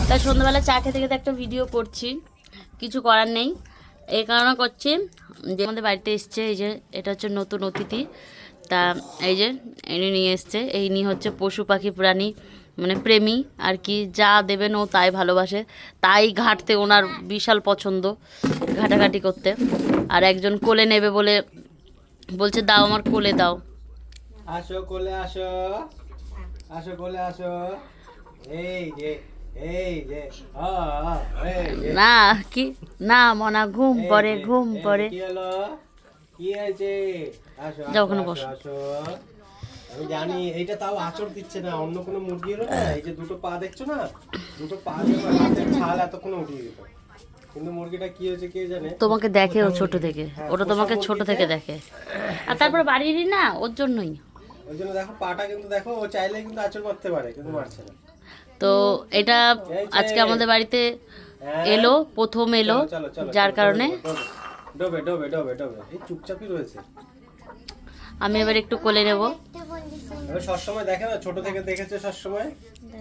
তাই সন্ধ্যাবেলা চা খেতে খেতে একটা ভিডিও করছি, কিছু করার নেই। এই কারণে করছি যে আমাদের বাড়িতে এসছে, এই যে এটা হচ্ছে নতুন অতিথি। তা এই যে ইনি নিয়ে এসছে, এই নিয়ে হচ্ছে পশু পাখি প্রাণী মানে প্রেমী আর কি, যা দেবেন ও তাই ভালোবাসে, তাই ঘাঁটতে ওনার বিশাল পছন্দ, ঘাটাঘাটি করতে। আর একজন কোলে নেবে বলে বলছে, দাও আমার কোলে দাও। আসো কোলে আসো, আসো কোলে আসো। এই যে এই যে এই যে না কি না মনা, ঘুম এই পড়ে যে, ঘুম এই পড়ে। কি হলো, কি হয়েছে? আসো যাও আসো ওখানে আসো বসো। আসো। আমি জানি এইটা তাও আঁচড় দিচ্ছে না, অন্য কোনো মুরগি হলো না, এই যে দুটো পা দেখছো না, দুটো পা দিয়ে আমার হাতের ছাল এতক্ষণ উঠিয়ে দিত, কিন্তু মুরগিটা কি হয়েছে কে জানে। তোমাকে দেখে ও ছোট থেকে, হ্যাঁ, ওটা পোষা তোমাকে ছোট মুরগিতে- থেকে দেখে। আর তারপর বাড়িরই না, ওর জন্যই। ওই জন্য দেখো পাটা কিন্তু দেখো, ও চাইলে কিন্তু আঁচড় মারতে পারে কিন্তু মারছে না। তো এটা এই যে, আজকে আমাদের বাড়িতে হ্যাঁ, এলো, প্রথম এলো, চলো, চলো, চলো, যার চলো, কারণে ডোবে ডোবে ডোবে ডোবে এই চুপচাপই রয়েছে। আমি এবার একটু কোলে নেব। এবার সবসময় দেখে না, ছোট থেকে দেখেছে সবসময়।